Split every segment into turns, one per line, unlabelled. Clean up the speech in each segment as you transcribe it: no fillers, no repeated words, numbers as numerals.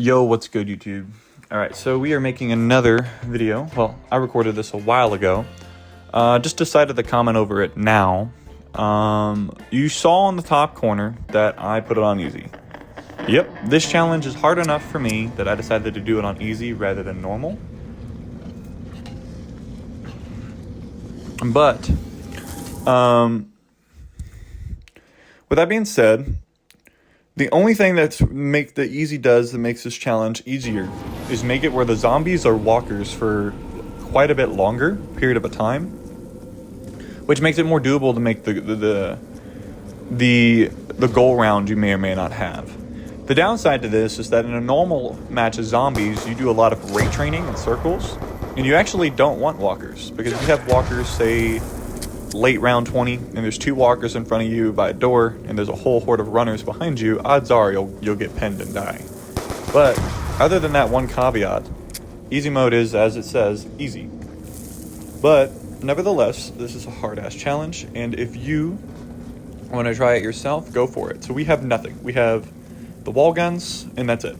Yo, what's good, YouTube? Alright, so we are making another video. Well, I recorded this a while ago. Just decided to comment over it now. You saw in the top corner that I put it on easy. Yep, this challenge is hard enough for me that I decided to do it on easy rather than normal. But, with that being said, the only thing that easy does that makes this challenge easier is make it where the zombies are walkers for quite a bit longer period of a time, which makes it more doable to make the goal round you may or may not have. The downside to this is that in a normal match of zombies, you do a lot of rate training in circles, and you actually don't want walkers, because if you have walkers, say, late round 20, and there's two walkers in front of you by a door, and there's a whole horde of runners behind you, odds are you'll get pinned and die. But other than that one caveat, easy mode is, as it says, easy. But nevertheless, this is a hard-ass challenge, and if you want to try it yourself, go for it. So we have nothing. We have the wall guns, and that's it.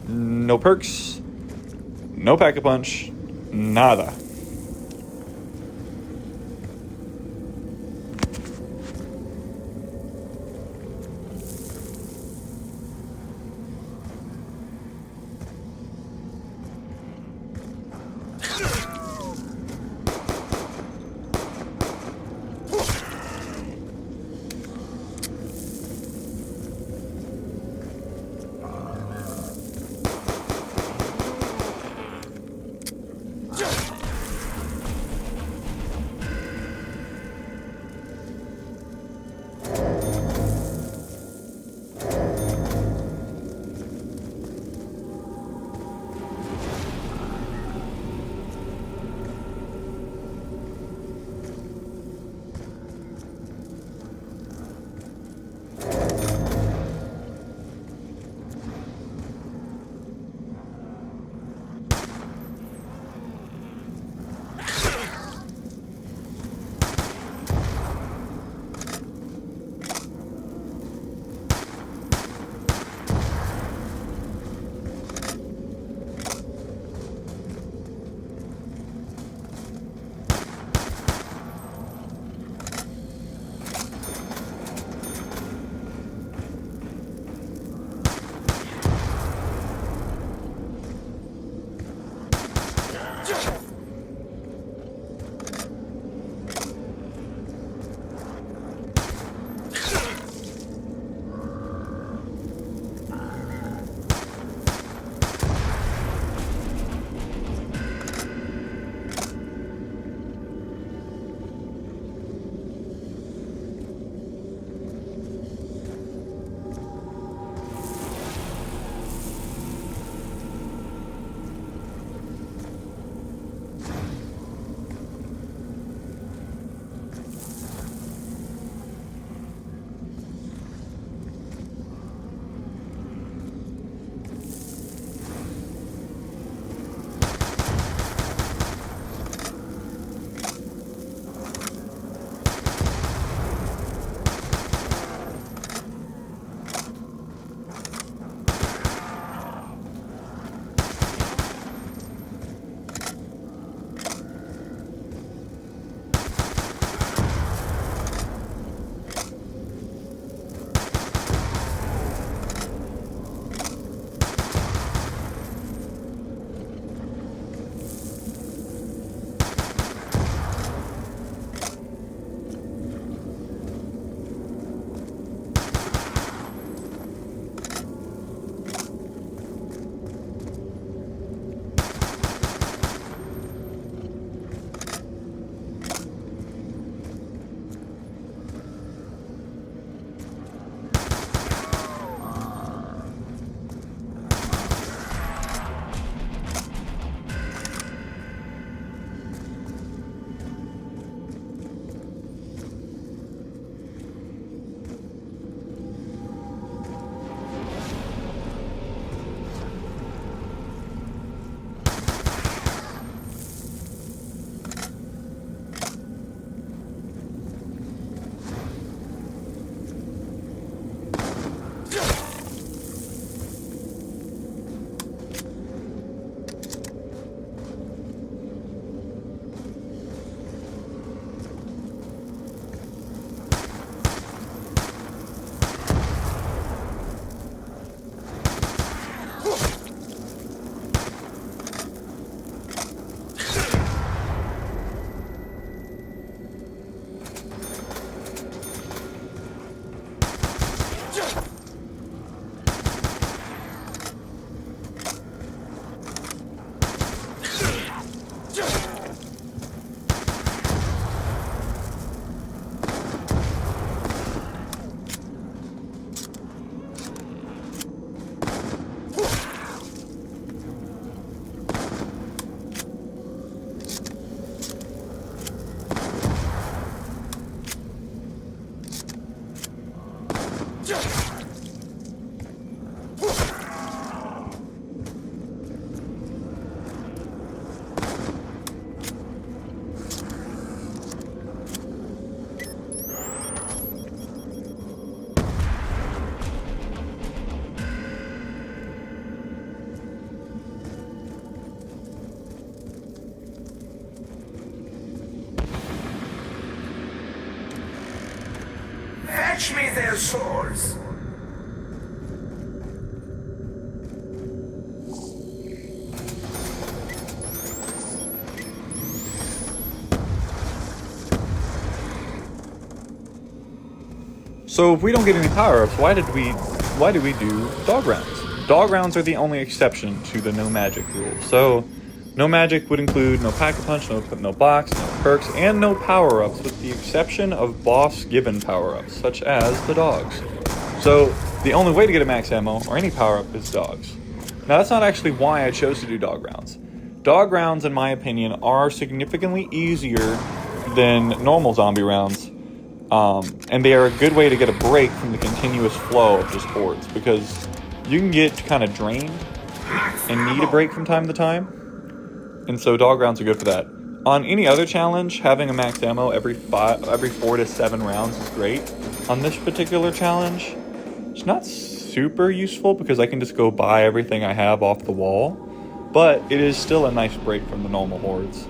No perks, no pack-a-punch, nada.
their shores.
So if we don't get any power-ups, why do we do dog rounds? Dog rounds are the only exception to the no magic rule. So no magic would include no pack-a-punch, no box, no perks, and no power-ups with the exception of boss-given power-ups, such as the dogs. So the only way to get a max ammo or any power-up is dogs. Now that's not actually why I chose to do dog rounds. Dog rounds, in my opinion, are significantly easier than normal zombie rounds. And they are a good way to get a break from the continuous flow of just hordes, because you can get kind of drained and need a break from time to time, and so dog rounds are good for that. On any other challenge, having a max ammo every 4 to 7 rounds is great. On this particular challenge, it's not super useful because I can just go buy everything I have off the wall, but it is still a nice break from the normal hordes.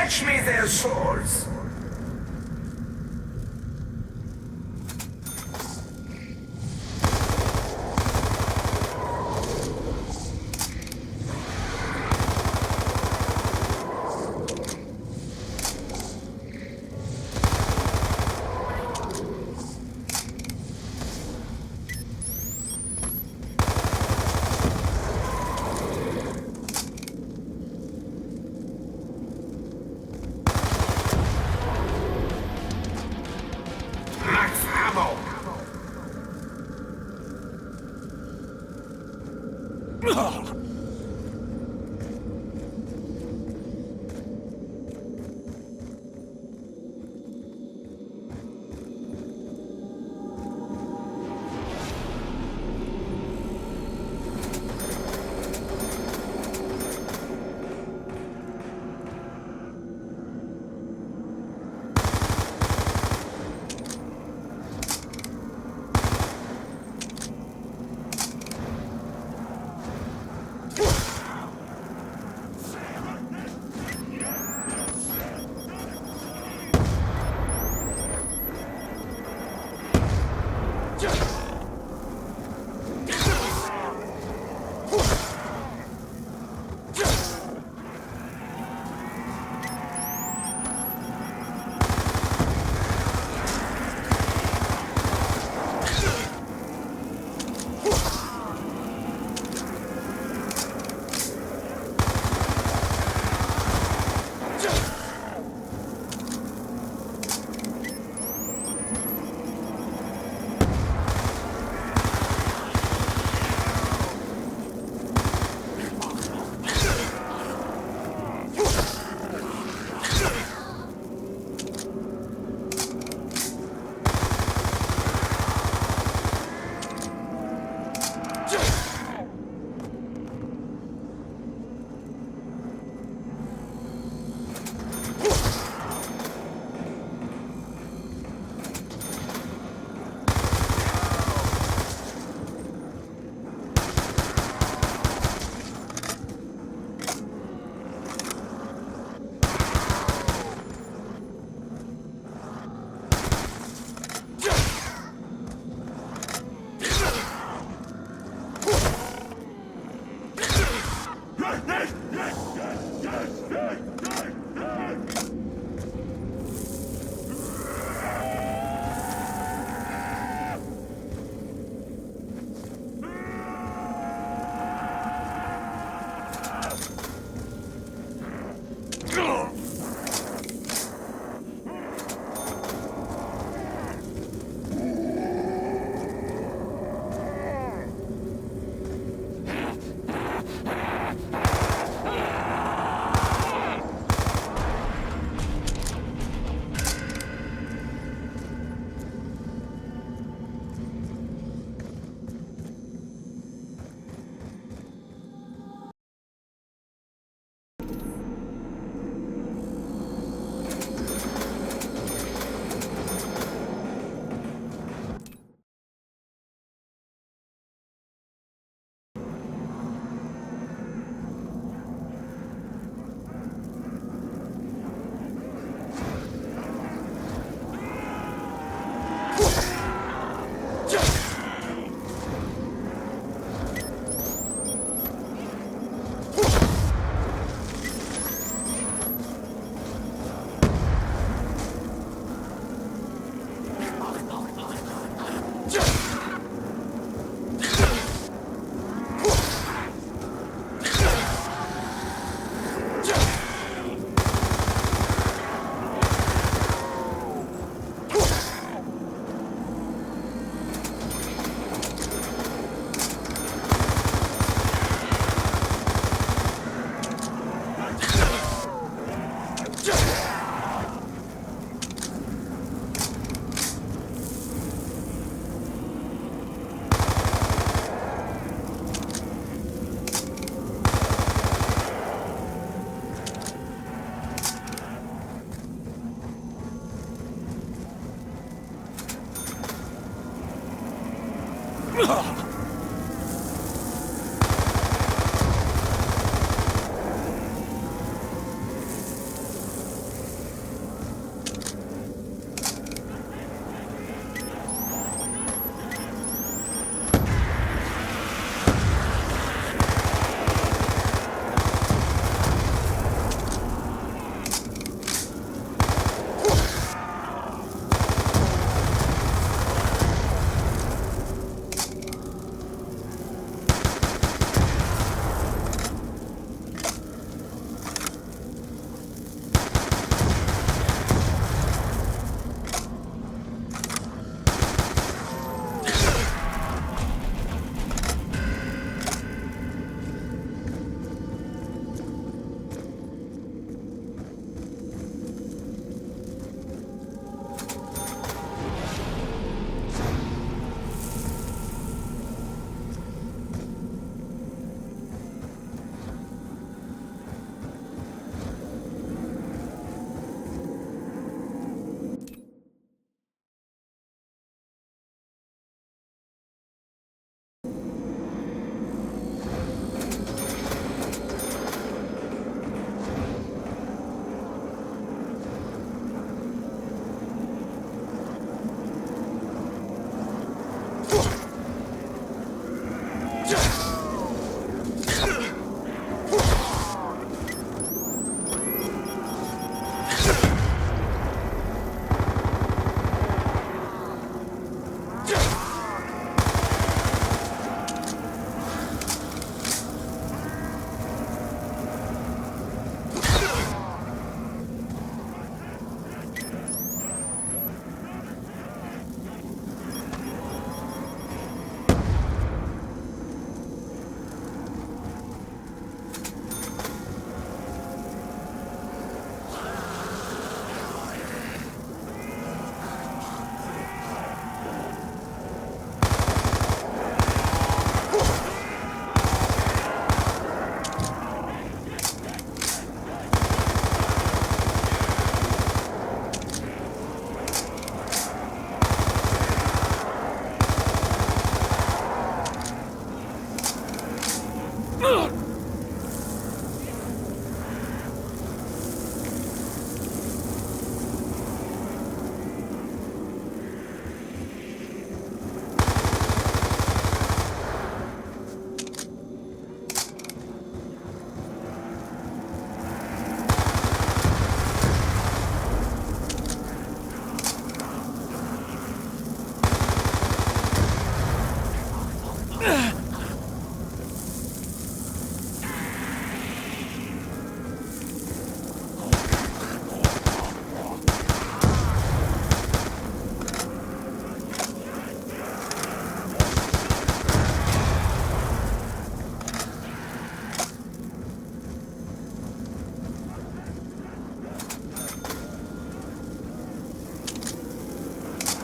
Fetch me their swords!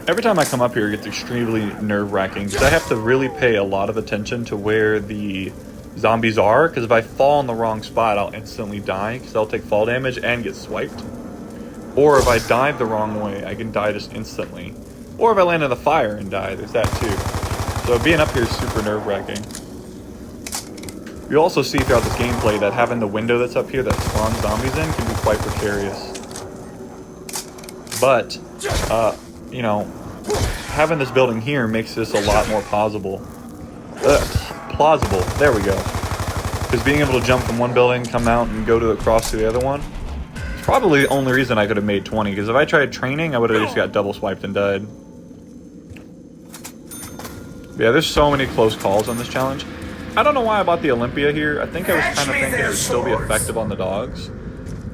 Every time I come up here, it gets extremely nerve-wracking because I have to really pay a lot of attention to where the zombies are, because if I fall in the wrong spot, I'll instantly die because I'll take fall damage and get swiped. Or if I dive the wrong way, I can die just instantly. Or if I land in the fire and die, there's that too. So being up here is super nerve-wracking. You also see throughout this gameplay that having the window that's up here that spawns zombies in can be quite precarious. But, you know, having this building here makes this a lot more plausible. Plausible, there we go. Because being able to jump from one building, come out, and go across to the other one, is probably the only reason I could have made 20. Because if I tried training, I would have just got double swiped and died. Yeah, there's so many close calls on this challenge. I don't know why I bought the Olympia here. I think I was kind of thinking it would still be effective on the dogs,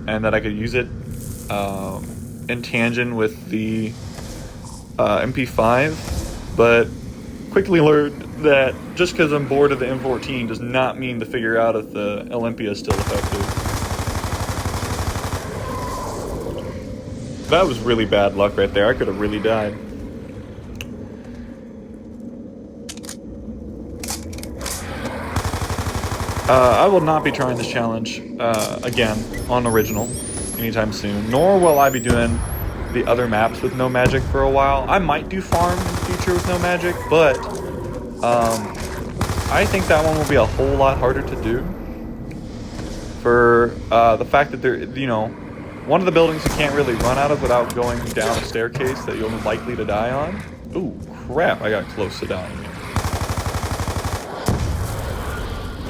and that I could use it in tangent with the MP5, but quickly learned that just because I'm bored of the M14 does not mean to figure out if the Olympia is still effective. That was really bad luck right there. I could have really died. I will not be trying this challenge again on original anytime soon, nor will I be doing the other maps with no magic for a while. I might do farm in the future with no magic, but I think that one will be a whole lot harder to do for the fact that there, you know, one of the buildings you can't really run out of without going down a staircase that you're likely to die on. Ooh, crap, I got close to dying.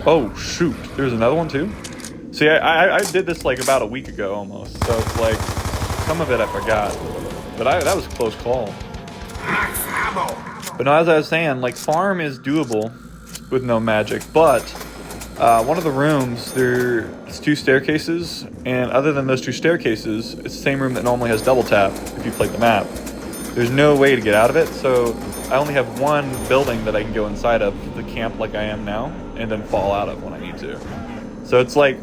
Oh, shoot. There's another one, too? See, I did this, like, about a week ago, almost. So, it's like, some of it I forgot. But that was a close call. But no, as I was saying, like, farm is doable with no magic. But one of the rooms, there's 2 staircases. And other than those 2 staircases, it's the same room that normally has double tap if you played the map. There's no way to get out of it, so I only have one building that I can go inside of, the camp like I am now, and then fall out of when I need to. So it's like,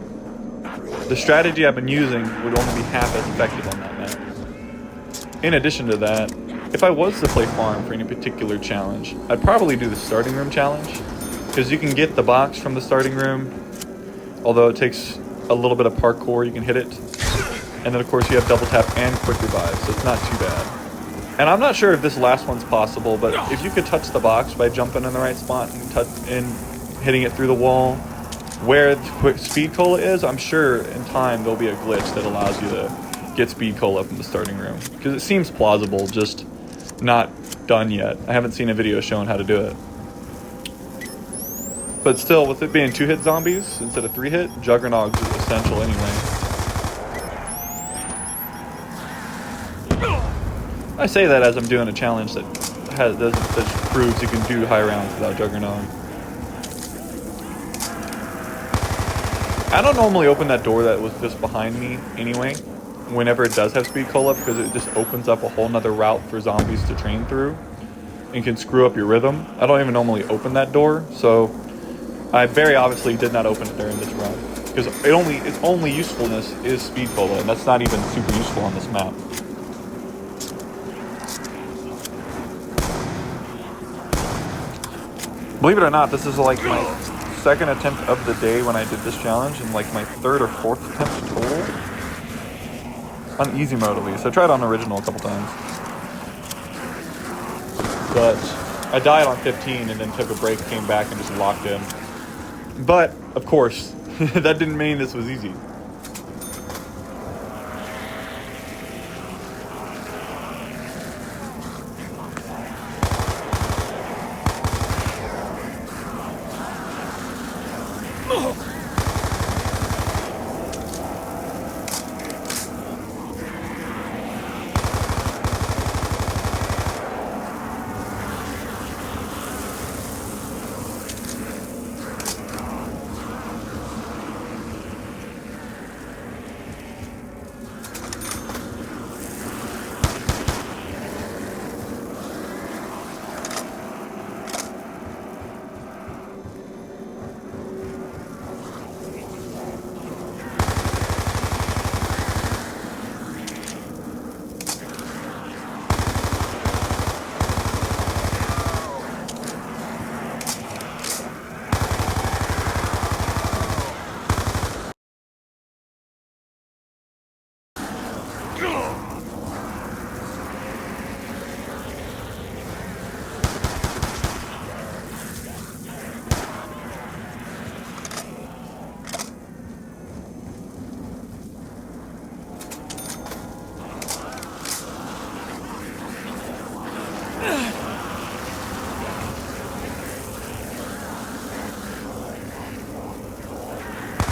the strategy I've been using would only be half as effective on that map. In addition to that, if I was to play farm for any particular challenge, I'd probably do the starting room challenge, because you can get the box from the starting room, although it takes a little bit of parkour, you can hit it. And then of course you have double tap and quick revive, so it's not too bad. And I'm not sure if this last one's possible, but if you could touch the box by jumping in the right spot and hitting it through the wall, where the quick speed cola is, I'm sure in time there'll be a glitch that allows you to get speed cola from the starting room. Because it seems plausible, just not done yet. I haven't seen a video showing how to do it. But still, with it being 2-hit zombies instead of 3-hit, Juggernauts is essential anyway. I say that as I'm doing a challenge that proves you can do high rounds without Juggernaut. I don't normally open that door that was just behind me anyway, whenever it does have speed cola, because it just opens up a whole nother route for zombies to train through and can screw up your rhythm. I don't even normally open that door, so I very obviously did not open it during this run, because its only usefulness is speed cola, and that's not even super useful on this map. Believe it or not, this is like my second attempt of the day when I did this challenge, and like my third or fourth attempt total. On easy mode at least. I tried on original a couple times. But I died on 15 and then took a break, came back and just locked in. But, of course, that didn't mean this was easy.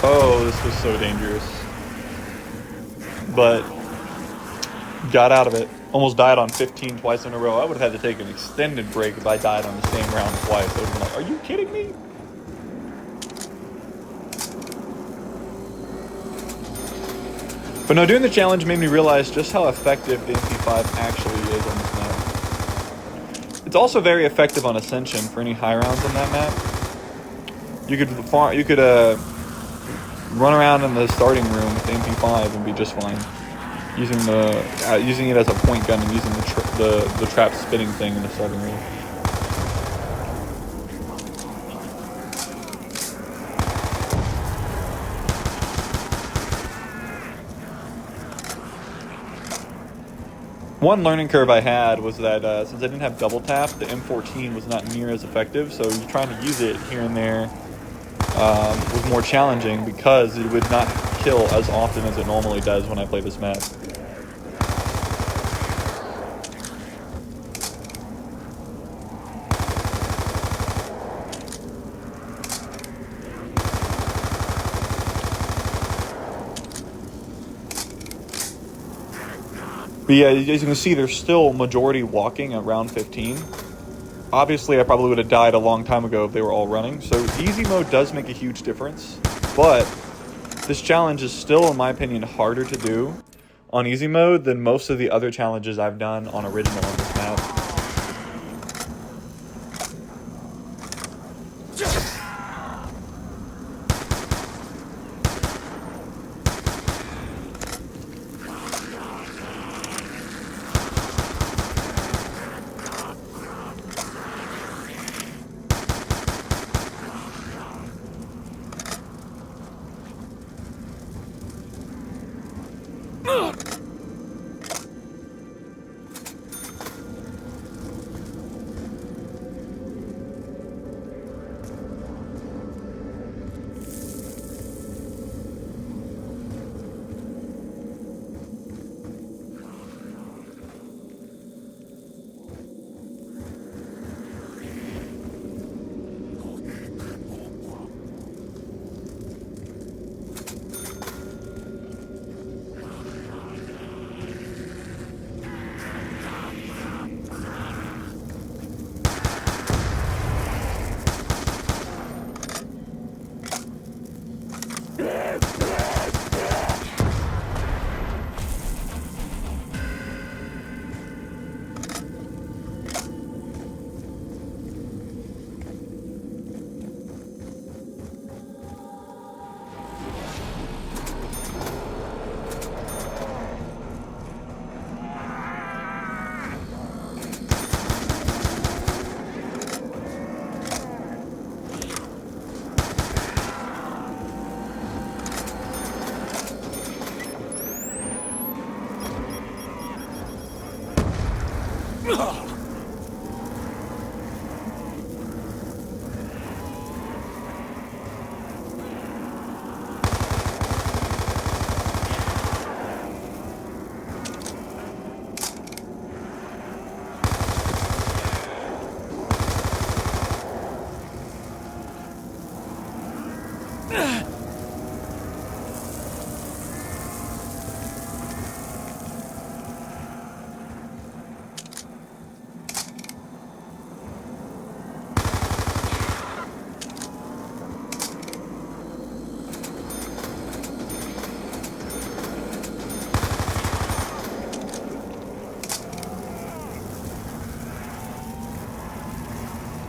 Oh, this was so dangerous. But got out of it. Almost died on 15 twice in a row. I would have had to take an extended break if I died on the same round twice. I would have been like, are you kidding me? But no, doing the challenge made me realize just how effective the MP5 actually is on this map. It's also very effective on Ascension for any high rounds on that map. You could run around in the starting room with the MP5 and be just fine. Using it as a point gun and using the trap spinning thing in the starting room. One learning curve I had was that since I didn't have double tap, the M14 was not near as effective, so trying to use it here and there was more challenging because it would not kill as often as it normally does when I play this map. But yeah, as you can see, there's still majority walking at round 15. Obviously, I probably would have died a long time ago if they were all running. So easy mode does make a huge difference. But this challenge is still, in my opinion, harder to do on easy mode than most of the other challenges I've done on original on this map.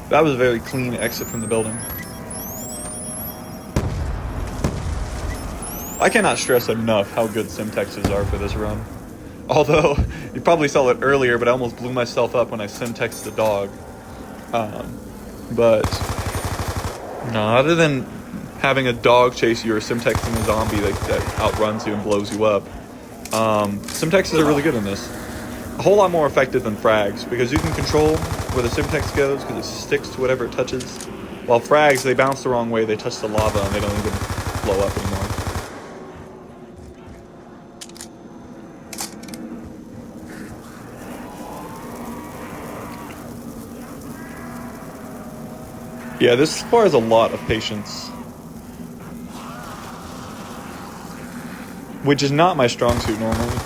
That was a very clean exit from the building. I cannot stress enough how good Simtexes are for this run. Although, you probably saw it earlier, but I almost blew myself up when I Simtexed the dog. But, no, other than having a dog chase you or Simtexing a zombie that outruns you and blows you up, Simtexes are really good in this. A whole lot more effective than frags, because you can control where the Simtex goes, because it sticks to whatever it touches. While frags, they bounce the wrong way, they touch the lava, and they don't even blow up anymore. Yeah, this requires a lot of patience. Which is not my strong suit normally.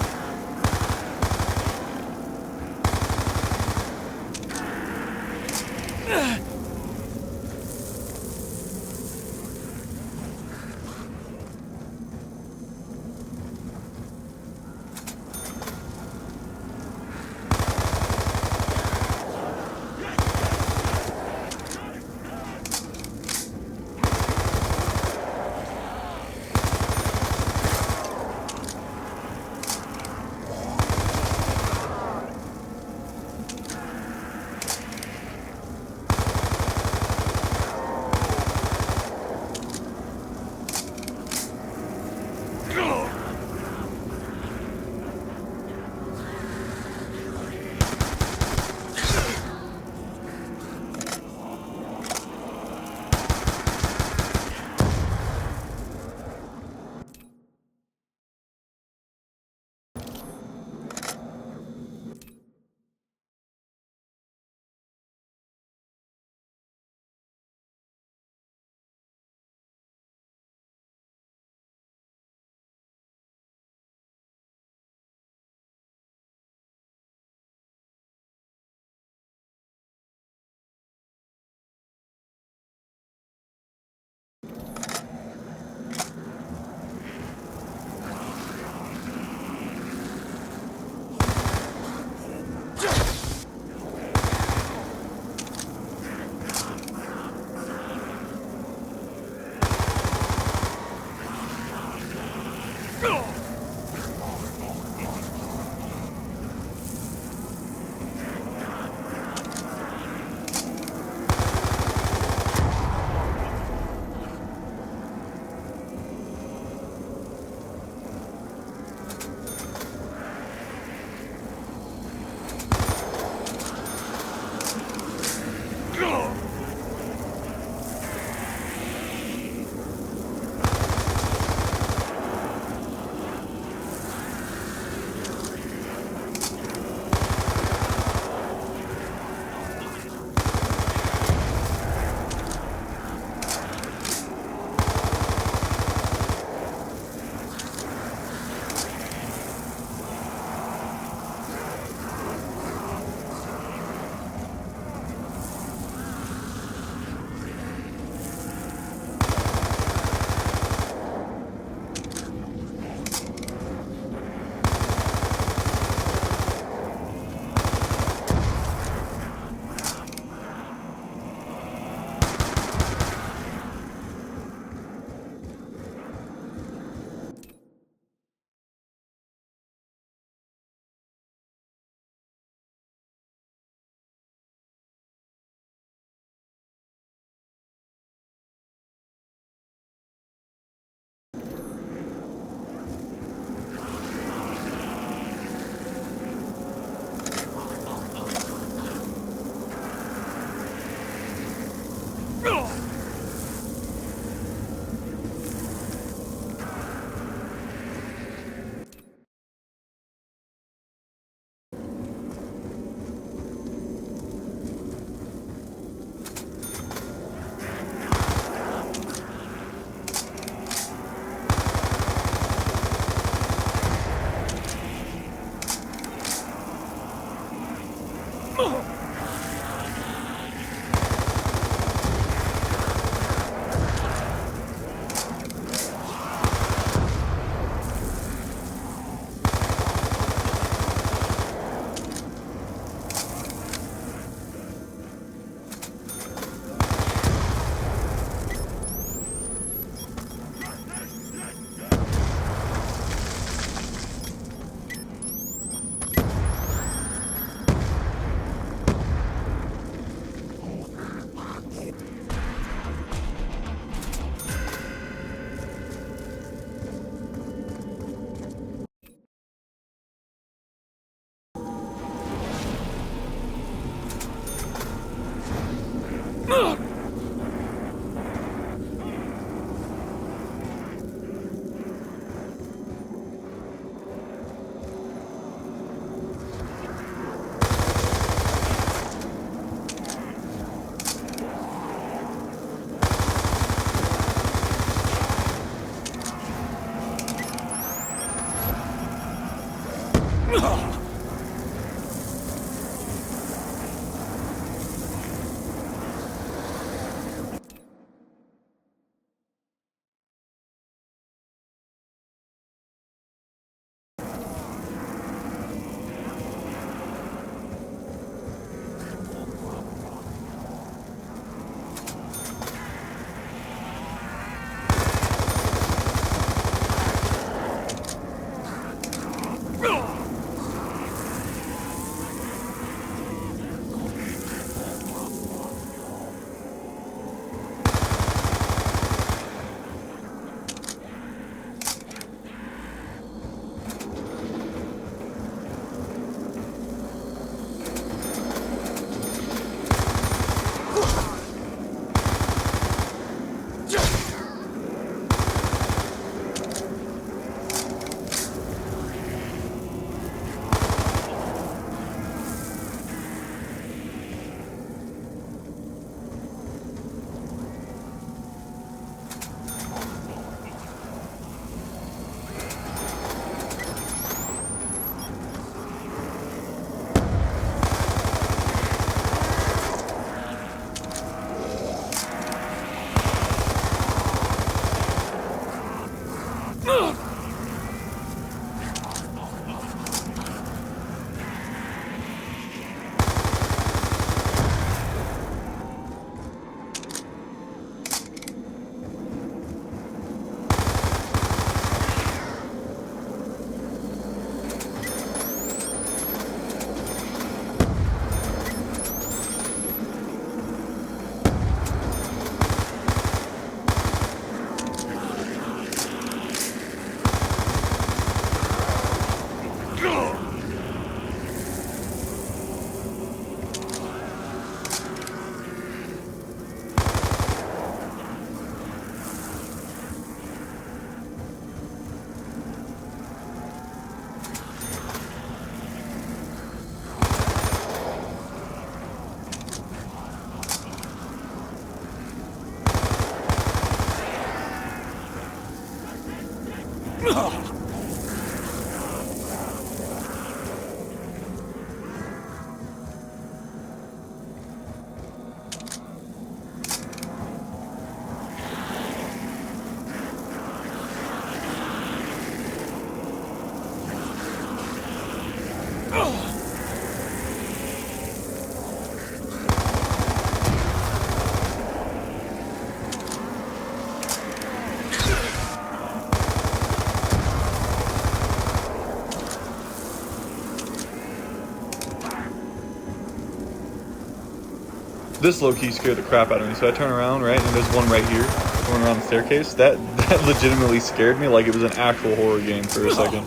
This low-key scared the crap out of me. So I turn around, right, and there's one right here going around the staircase. That legitimately scared me like it was an actual horror game for a second.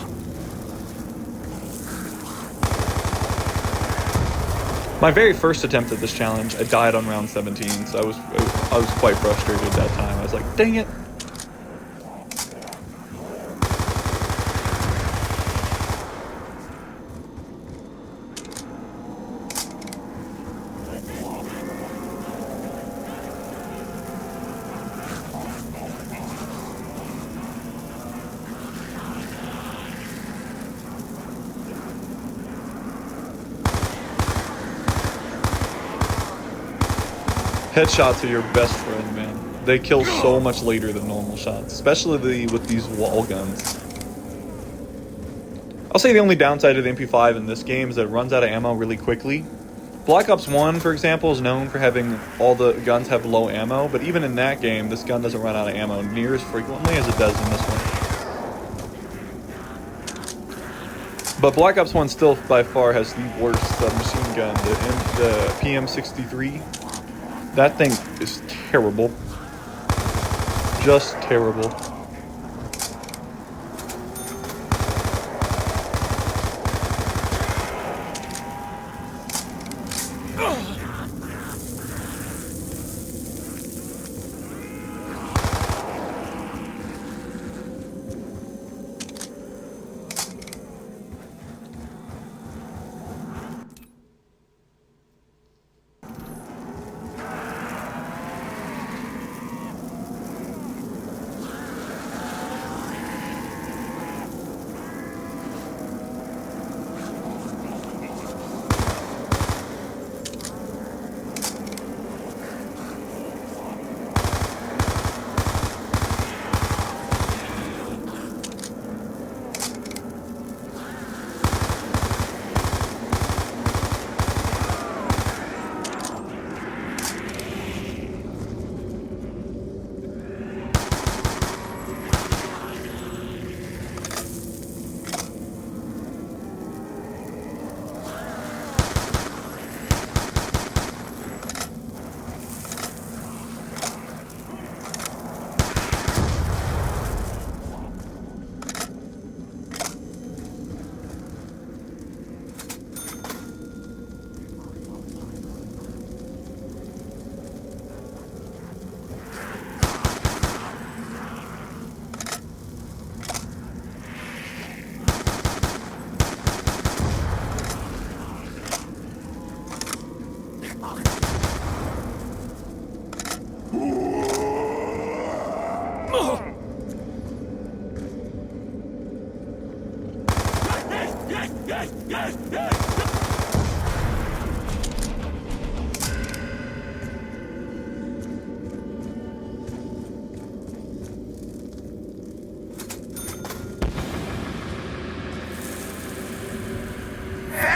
My very first attempt at this challenge, I died on round 17, so I was quite frustrated at that time. I was like, dang it. Headshots are your best friend, man. They kill so much later than normal shots, especially with these wall guns. I'll say the only downside of the MP5 in this game is that it runs out of ammo really quickly. Black Ops 1, for example, is known for having all the guns have low ammo, but even in that game, this gun doesn't run out of ammo near as frequently as it does in this one. But Black Ops 1 still, by far, has the worst submachine gun, the PM63. That thing is terrible. Just terrible.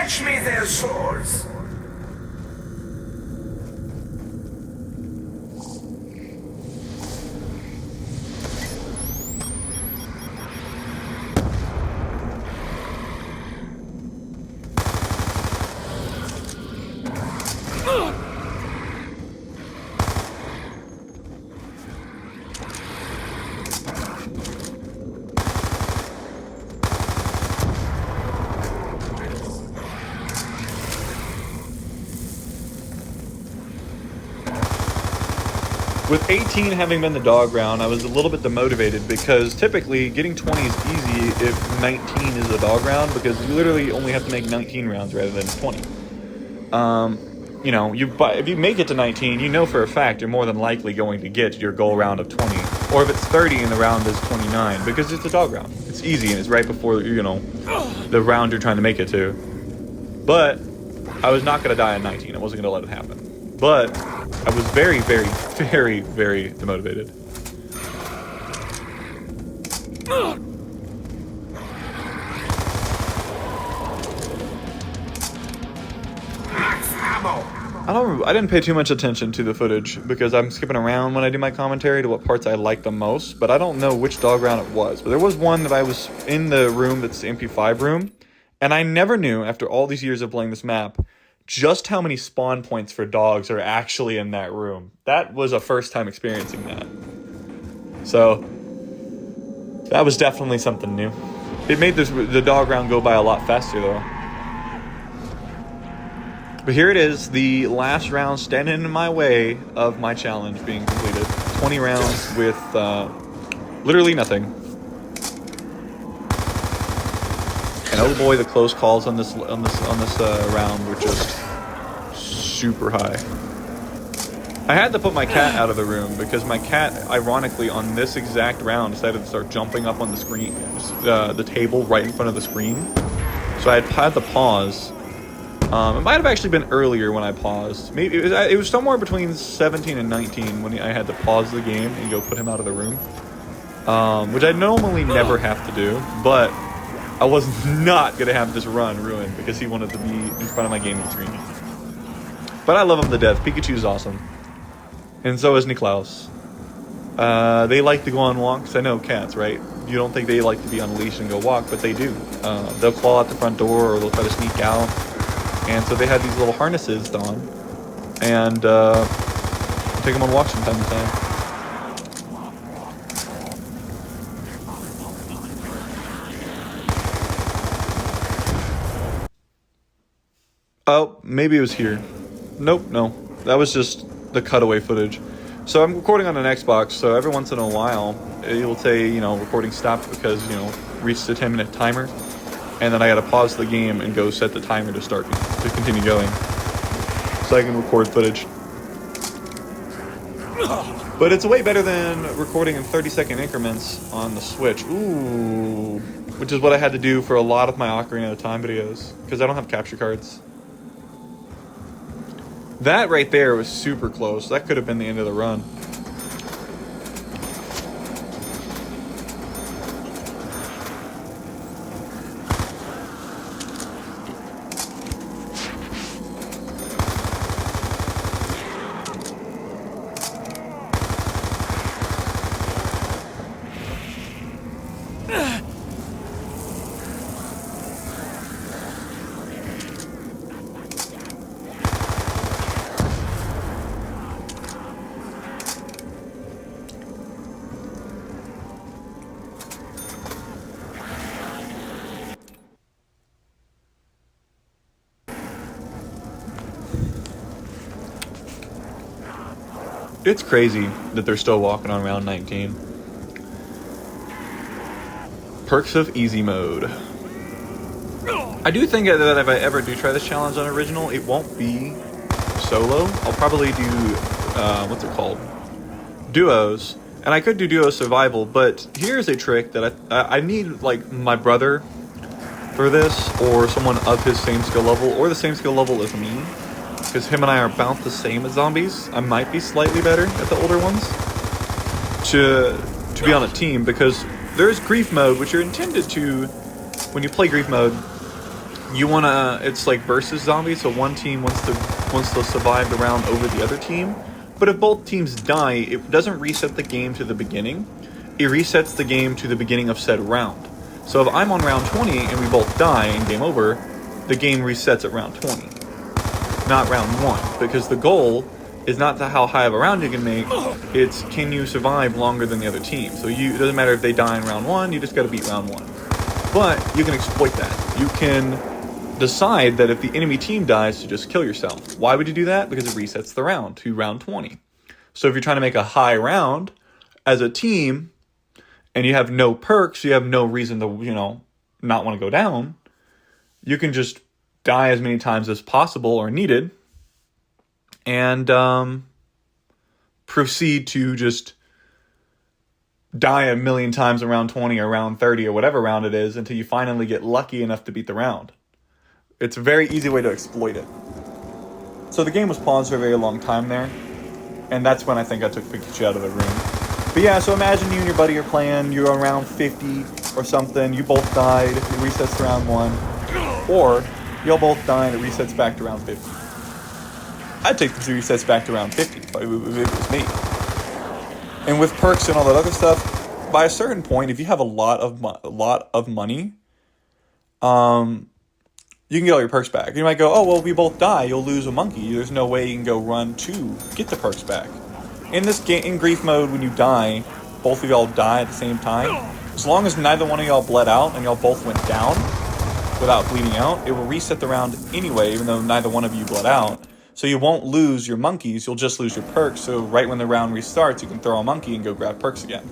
Fetch me their swords.
With 18 having been the dog round, I was a little bit demotivated because typically getting 20 is easy if 19 is a dog round because you literally only have to make 19 rounds rather than 20. You know, if you make it to 19, you know for a fact you're more than likely going to get your goal round of 20. Or if it's 30 and the round is 29, because it's a dog round. It's easy and it's right before, you know, the round you're trying to make it to. But I was not going to die at 19. I wasn't going to let it happen. But I was very, very, very, very demotivated. I didn't pay too much attention to the footage because I'm skipping around when I do my commentary to what parts I like the most, but I don't know which dog round it was. But there was one that I was in the room that's the MP5 room, and I never knew, after all these years of playing this map, just how many spawn points for dogs are actually in that room. That was a first time experiencing that. So, that was definitely something new. It made the dog round go by a lot faster though. But here it is, the last round standing in my way of my challenge being completed. 20 rounds with literally nothing. And oh boy, the close calls on this round were just super high. I had to put my cat out of the room because my cat, ironically, on this exact round, decided to start jumping up on the screen, the table right in front of the screen. So I had to pause. It might have actually been earlier when I paused. Maybe it was somewhere between 17 and 19 when I had to pause the game and go put him out of the room, which I normally never have to do, but I was not gonna have this run ruined because he wanted to be in front of my gaming screen. But I love him to death. Pikachu's awesome, and so is Niklaus. They like to go on walks. I know cats, right? You don't think they like to be on a leash and go walk, but they do. They'll claw out the front door or they'll try to sneak out. And so they had these little harnesses on, and take them on walks from time to time. Oh, maybe it was here. Nope, no. That was just the cutaway footage. So I'm recording on an Xbox, so every once in a while, it will say, you know, recording stopped because, you know, reached the 10-minute timer. And then I gotta pause the game and go set the timer to continue going. So I can record footage. But it's way better than recording in 30-second increments on the Switch. Ooh. Which is what I had to do for a lot of my Ocarina of Time videos. Because I don't have capture cards. That right there was super close. That could have been the end of the run. It's crazy that they're still walking on round 19. Perks of easy mode. I do think that if I ever do try this challenge on original, it won't be solo. I'll probably do, what's it called? Duos. And I could do duo survival, but here's a trick that I need, like, my brother for this, or someone of his same skill level, or the same skill level as me. Because him and I are about the same as zombies. I might be slightly better at the older ones. To be on a team, because there's grief mode, which you're intended to, when you play grief mode, you wanna, it's like versus zombies, so one team wants to survive the round over the other team. But if both teams die, it doesn't reset the game to the beginning. It resets the game to the beginning of said round. So if I'm on round 20 and we both die and game over, the game resets at round 20, not round 1. Because the goal is not how high of a round you can make, it's can you survive longer than the other team. So it doesn't matter if they die in round 1, you just gotta beat round 1. But you can exploit that. You can decide that if the enemy team dies to just kill yourself. Why would you do that? Because it resets the round to round 20. So if you're trying to make a high round as a team and you have no perks, you have no reason to, not want to go down, you can just die as many times as possible or needed and proceed to just die a million times around 20 or around 30 or whatever round it is until you finally get lucky enough to beat the round. It's a very easy way to exploit it. So the game was paused for a very long time there, and that's when I think I took Pikachu out of the room. But yeah, so imagine you and your buddy are playing, you're on round 50 or something, you both died, it resets to round 1, or y'all both die and it resets back to round 50. I'd take the resets back to round 50 if it was me. And with perks and all that other stuff, by a certain point, if you have a lot of money, you can get all your perks back. You might go, oh, well, if we both die, you'll lose a monkey. There's no way you can go run to get the perks back. In this game, in grief mode, when you die, both of y'all die at the same time. As long as neither one of y'all bled out and y'all both went down without bleeding out, it will reset the round anyway, even though neither one of you bled out. So you won't lose your monkeys, you'll just lose your perks. So right when the round restarts, you can throw a monkey and go grab perks again.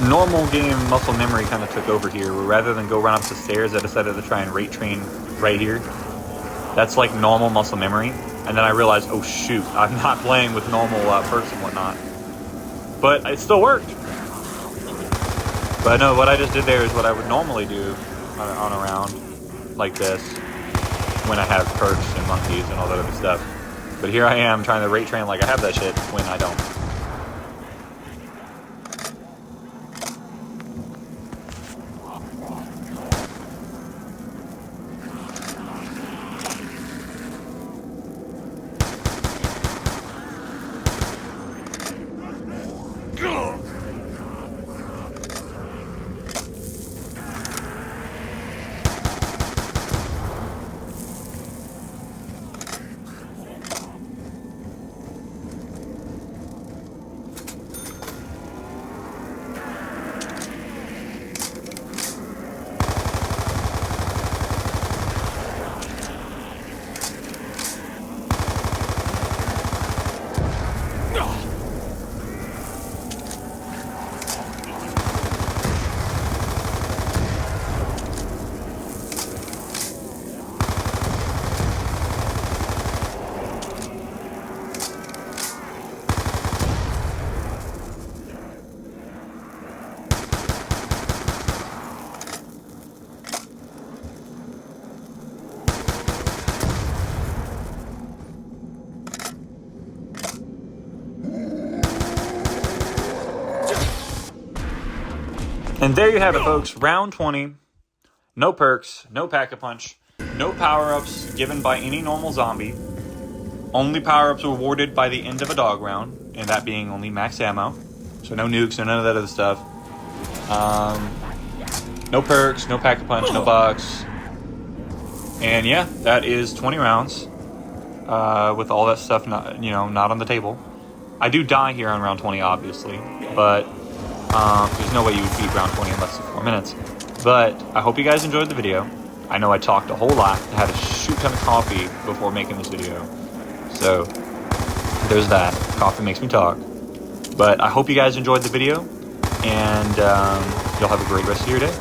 Normal game muscle memory kind of took over here, where rather than go run up the stairs, I decided to try and rate train right here. That's like normal muscle memory. And then I realized, oh shoot, I'm not playing with normal perks and whatnot. But it still worked. But I know what I just did there is what I would normally do on a round like this when I have perks and monkeys and all that other stuff. But here I am trying to rate train like I have that shit when I don't. And there you have it, folks. Round 20. No perks, no pack-a-punch, No power-ups given by any normal zombie. Only power-ups rewarded by the end of a dog round, and that being only max ammo. So no nukes, no none of that other stuff. No perks, no pack-a-punch, no bucks. And yeah, that is 20 rounds. With all that stuff not on the table. I do die here on round 20, obviously, but there's no way you would beat round 20 in less than 4 minutes. But I hope you guys enjoyed the video. I know I talked a whole lot. I had a shoot ton of coffee before making this video. So there's that. Coffee makes me talk. But I hope you guys enjoyed the video, and you'll have a great rest of your day.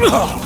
Ugh!